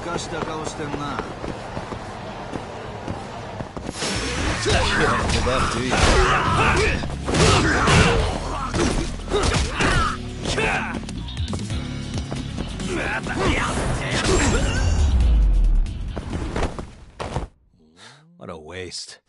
かした顔してんな。What a waste.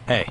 Hey.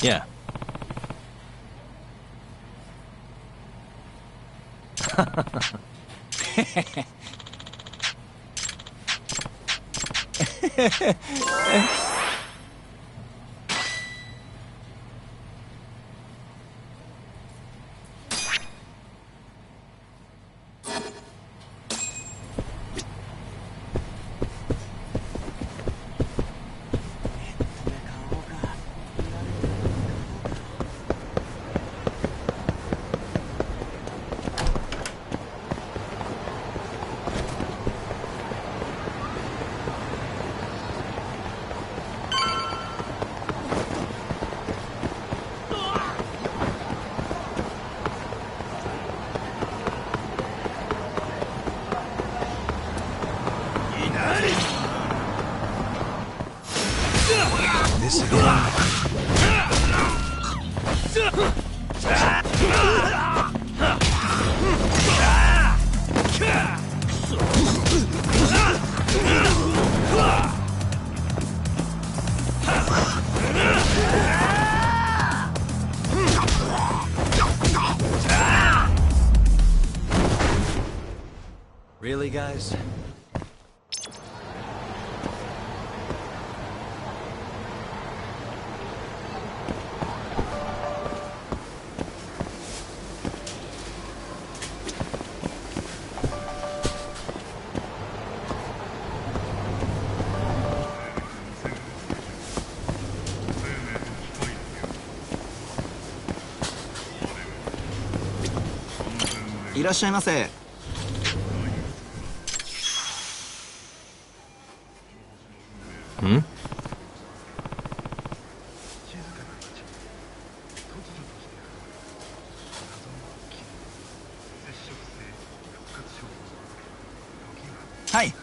Yeah. This again. Really, guys? いらっしゃいませ。Hmm? Hi.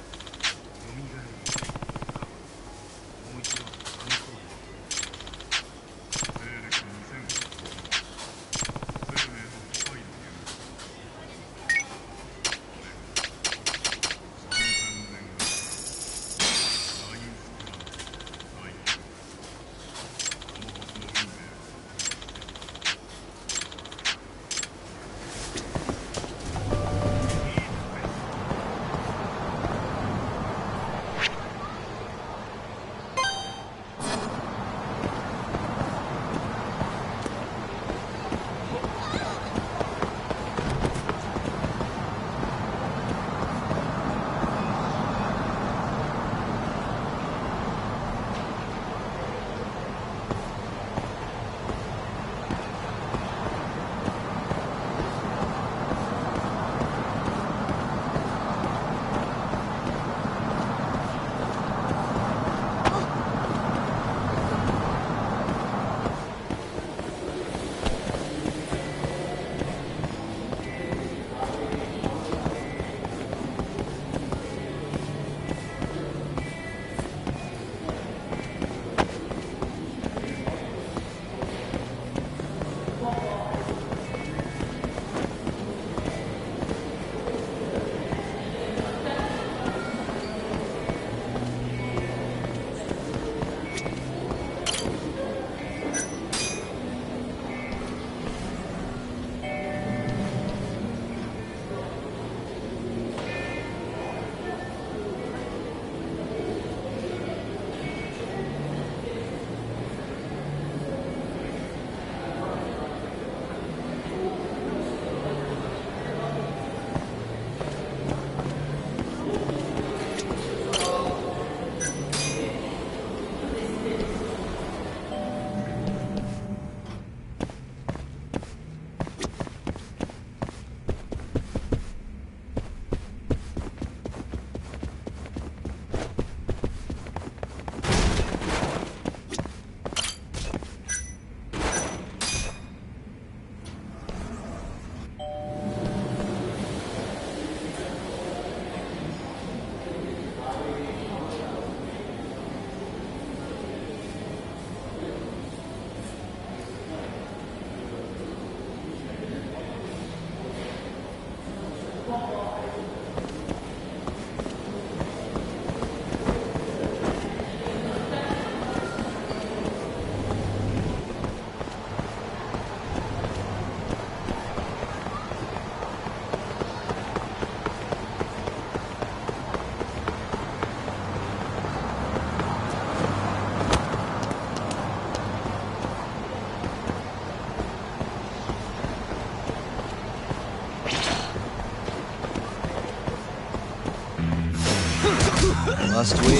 Must we?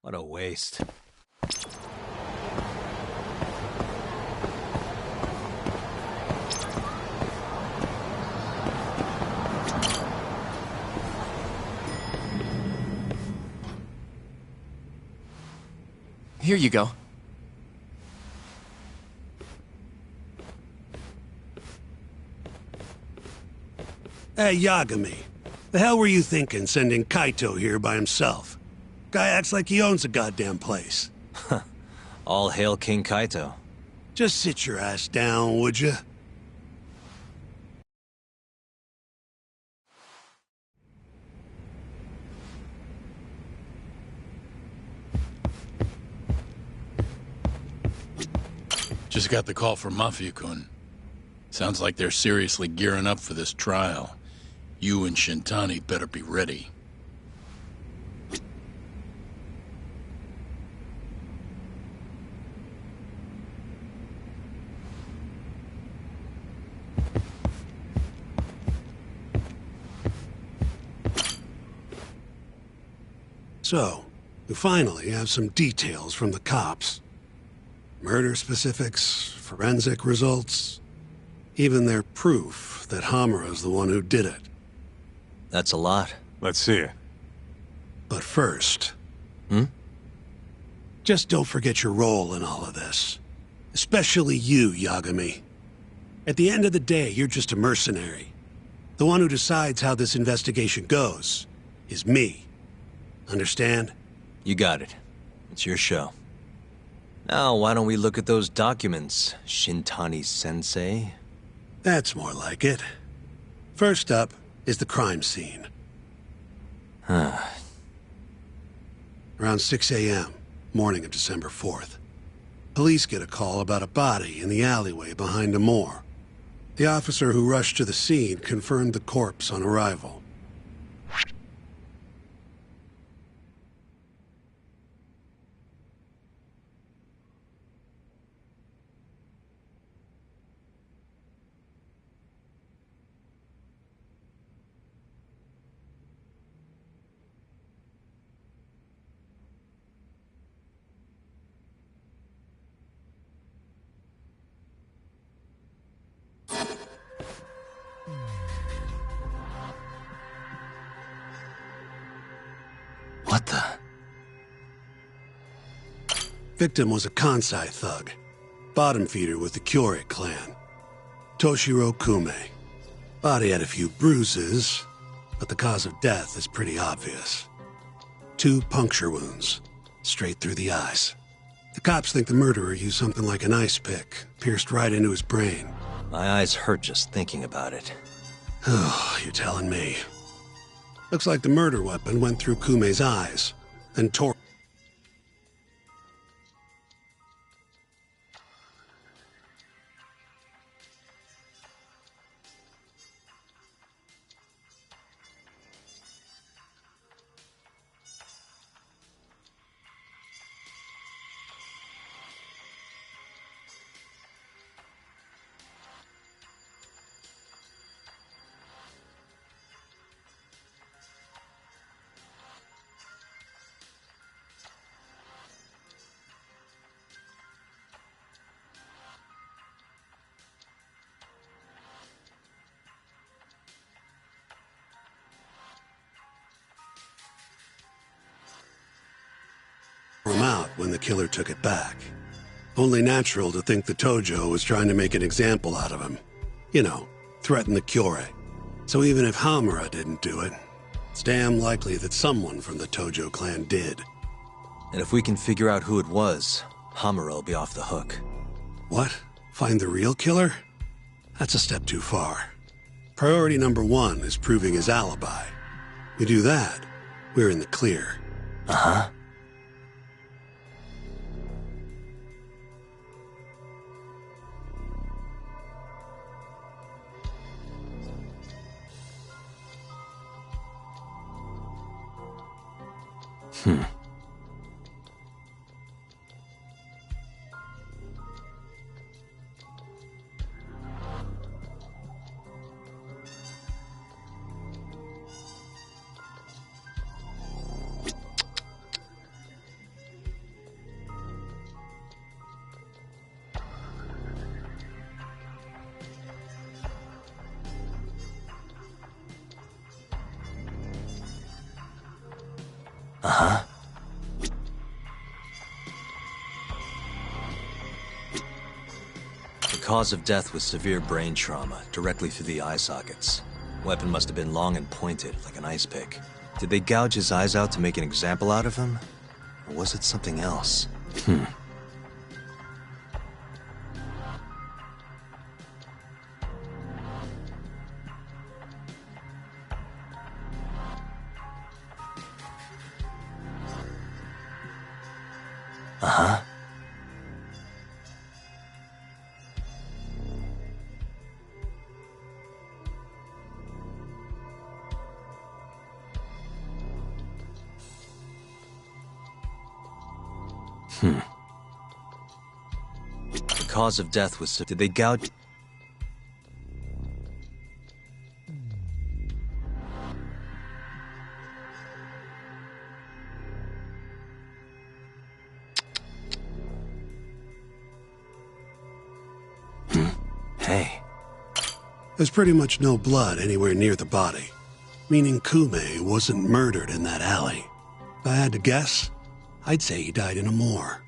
What a waste. Here you go. Hey, Yagami. The hell were you thinking sending Kaito here by himself? Guy acts like he owns the goddamn place. All hail King Kaito. Just sit your ass down, would you? Just got the call from Mafia-kun. Sounds like they're seriously gearing up for this trial. You and Shintani better be ready. So, we finally have some details from the cops. Murder specifics, forensic results, even their proof that Hamura's the one who did it. That's a lot. Let's see it. But first... Just don't forget your role in all of this. Especially you, Yagami. At the end of the day, you're just a mercenary. The one who decides how this investigation goes is me. Understand? You got it. It's your show. Now, why don't we look at those documents, Shintani-sensei? That's more like it. First up is the crime scene. Around 6 a.m., morning of December 4th. Police get a call about a body in the alleyway behind a moor. The officer who rushed to the scene confirmed the corpse on arrival. What the? Victim was a Kansai thug, bottom feeder with the Kyorei clan. Toshiro Kume. Body had a few bruises, but the cause of death is pretty obvious. 2 puncture wounds, straight through the eyes. The cops think the murderer used something like an ice pick, pierced right into his brain. My eyes hurt just thinking about it. Oh, you're telling me. Looks like the murder weapon went through Kume's eyes, then tore... him out when the killer took it back. Only natural to think the Tojo was trying to make an example out of him. You know, threaten the Kyorei. So even if Hamura didn't do it, it's damn likely that someone from the Tojo clan did. And if we can figure out who it was, Hamura will be off the hook. What? Find the real killer? That's a step too far. Priority number 1 is proving his alibi. We do that, we're in the clear. Uh-huh. Uh-huh. The cause of death was severe brain trauma, directly through the eye sockets. Weapon must have been long and pointed, like an ice pick. Did they gouge his eyes out to make an example out of him? Or was it something else? Uh-huh. The cause of death was... Did they gouge... Hey. There's pretty much no blood anywhere near the body, meaning Kume wasn't murdered in that alley. If I had to guess, I'd say he died in a moor.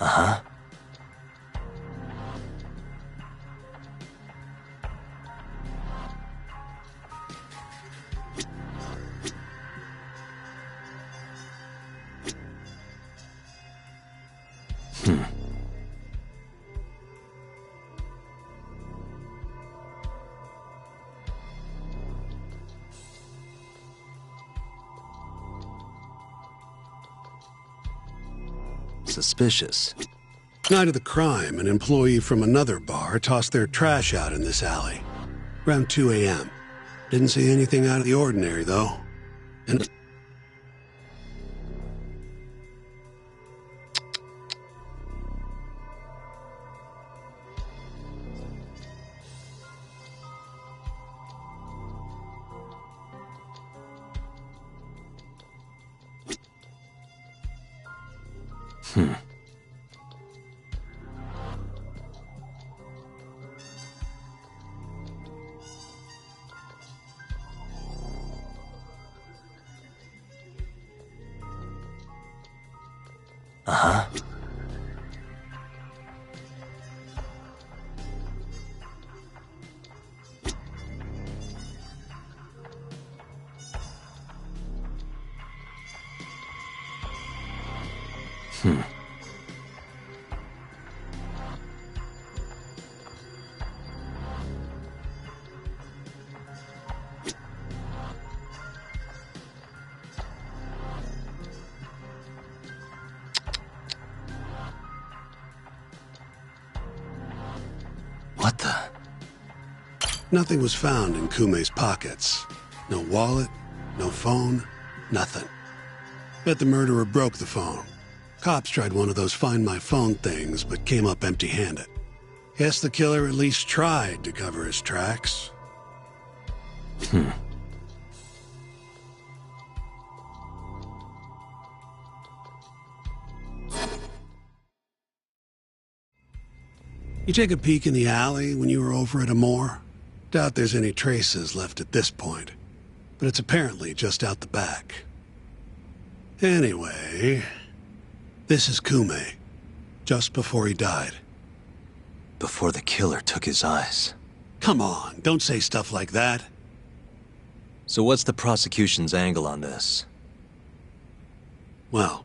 Uh-huh. Suspicious. Night of the crime, an employee from another bar tossed their trash out in this alley. Around 2 a.m. Didn't see anything out of the ordinary, though. And... Uh-huh. What the? Nothing was found in Kume's pockets. No wallet, no phone, nothing. Bet the murderer broke the phone. Cops tried one of those Find My Phone things, but came up empty-handed. Guess the killer at least tried to cover his tracks. You take a peek in the alley when you were over at Amore? Doubt there's any traces left at this point, but it's apparently just out the back. Anyway, this is Kume, just before he died. Before the killer took his eyes. Come on, don't say stuff like that. So what's the prosecution's angle on this? Well,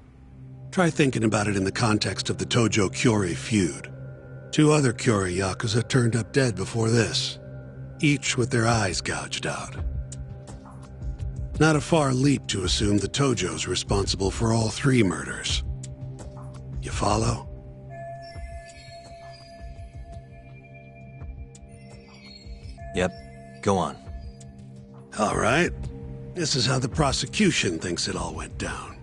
try thinking about it in the context of the Tojo-Kyori feud. 2 other Kyori Yakuza turned up dead before this, each with their eyes gouged out. Not a far leap to assume the Tojo's responsible for all 3 murders. You follow? Yep. Go on. All right. This is how the prosecution thinks it all went down.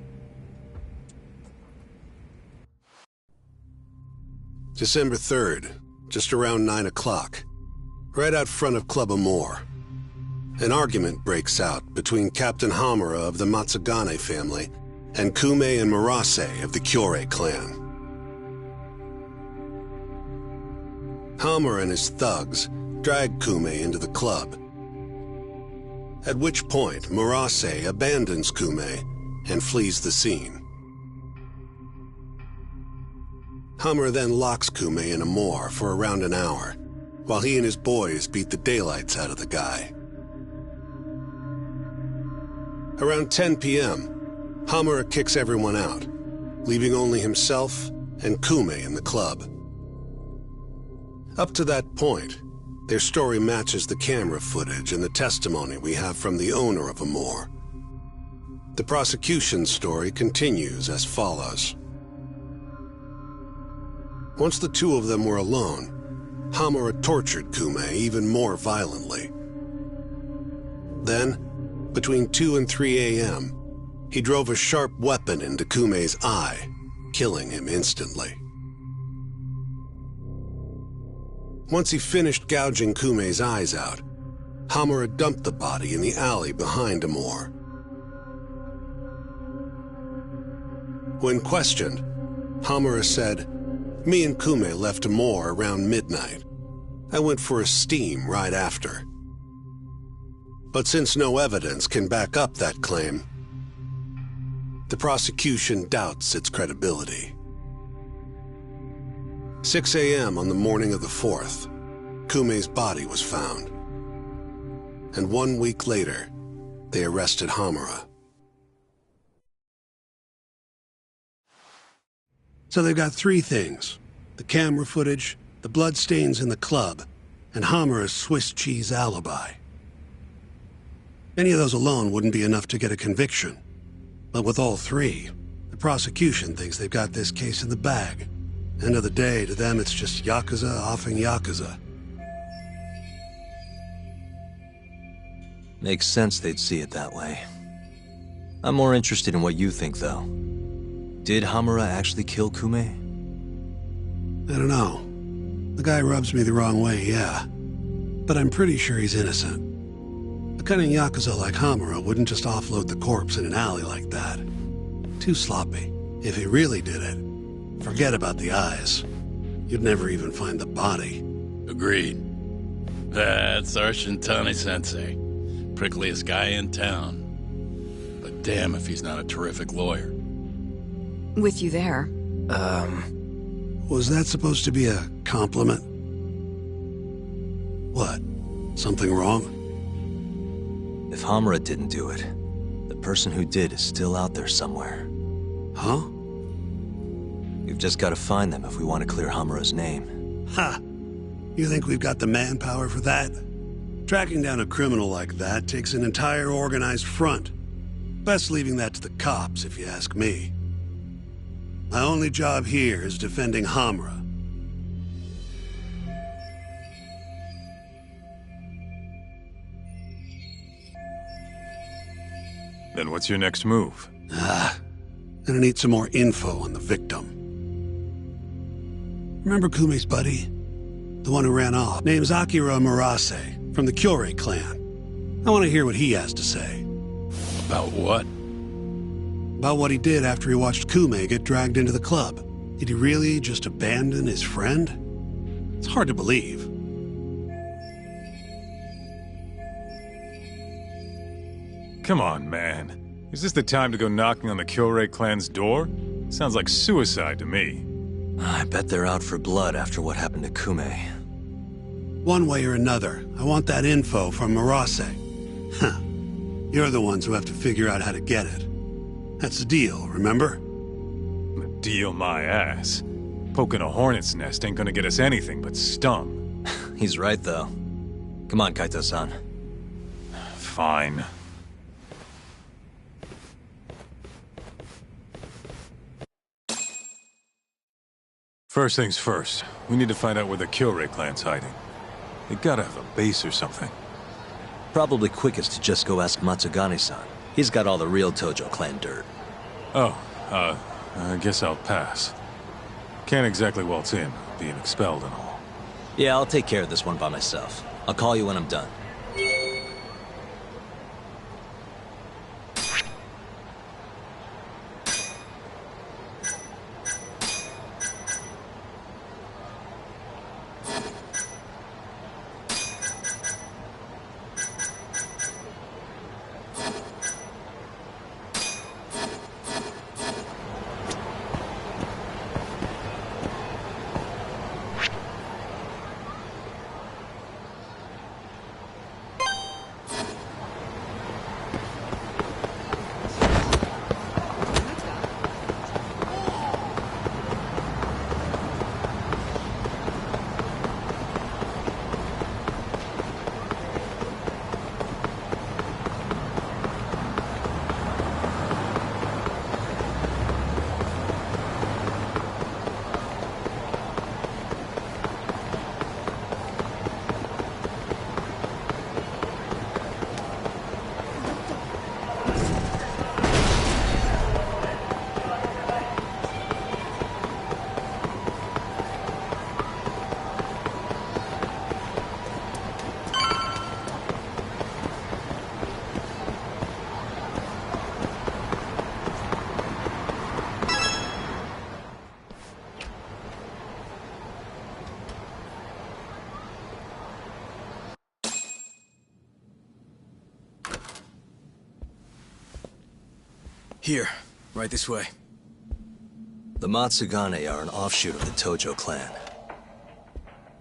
December 3rd, just around 9 o'clock, right out front of Club Amore. An argument breaks out between Captain Hamura of the Matsugane family and Kume and Murase of the Kyorei clan. Hamura and his thugs drag Kume into the club, at which point Murase abandons Kume and flees the scene. Hamura then locks Kume in Amore for around an hour, while he and his boys beat the daylights out of the guy. Around 10 p.m., Hamura kicks everyone out, leaving only himself and Kume in the club. Up to that point, their story matches the camera footage and the testimony we have from the owner of Amor. The prosecution's story continues as follows. Once the two of them were alone, Hamura tortured Kume even more violently. Then, between 2 and 3 a.m., he drove a sharp weapon into Kume's eye, killing him instantly. Once he finished gouging Kume's eyes out, Hamura dumped the body in the alley behind Amor. When questioned, Hamura said, "Me and Kume left Amor around midnight. I went for a steam right after." But since no evidence can back up that claim, the prosecution doubts its credibility. 6 a.m. on the morning of the 4th, Kume's body was found. And 1 week later, they arrested Hamura. So they've got 3 things: the camera footage, the bloodstains in the club, and Hamura's Swiss cheese alibi. Any of those alone wouldn't be enough to get a conviction. But with all 3, the prosecution thinks they've got this case in the bag. End of the day, to them it's just Yakuza offing Yakuza. Makes sense they'd see it that way. I'm more interested in what you think, though. Did Hamura actually kill Kume? I don't know. The guy rubs me the wrong way, yeah. But I'm pretty sure he's innocent. A cunning Yakuza like Hamura wouldn't just offload the corpse in an alley like that. Too sloppy. If he really did it, forget about the eyes. You'd never even find the body. Agreed. That's our Shintani-sensei. Prickliest guy in town. But damn if he's not a terrific lawyer. With you there. Was that supposed to be a compliment? What? Something wrong? If Hamura didn't do it, the person who did is still out there somewhere. Huh? We've just got to find them if we want to clear Hamura's name. Ha! You think we've got the manpower for that? Tracking down a criminal like that takes an entire organized front. Best leaving that to the cops, if you ask me. My only job here is defending Hamura. Then what's your next move? Gonna need some more info on the victim. Remember Kume's buddy? The one who ran off. Name's Akira Murase, from the Kyorei clan. I want to hear what he has to say. About what? About what he did after he watched Kume get dragged into the club. Did he really just abandon his friend? It's hard to believe. Come on, man. Is this the time to go knocking on the Kyorei clan's door? Sounds like suicide to me. I bet they're out for blood after what happened to Kume. One way or another, I want that info from Murase. Huh. You're the ones who have to figure out how to get it. That's the deal, remember? Deal my ass. Poking a hornet's nest ain't gonna get us anything but stung. He's right, though. Come on, Kaito-san. Fine. First things first, we need to find out where the Kyorei clan's hiding. They gotta have a base or something. Probably quickest to just go ask Matsugane-san. He's got all the real Tojo clan dirt. Oh, I guess I'll pass. Can't exactly waltz in, being expelled and all. Yeah, I'll take care of this one by myself. I'll call you when I'm done. Here, right this way. The Matsugane are an offshoot of the Tojo clan.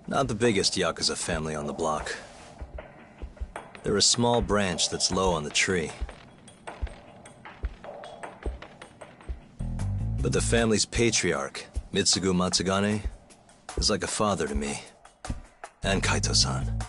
Not the biggest Yakuza family on the block. They're a small branch that's low on the tree. But the family's patriarch, Mitsugu Matsugane, is like a father to me. And Kaito-san.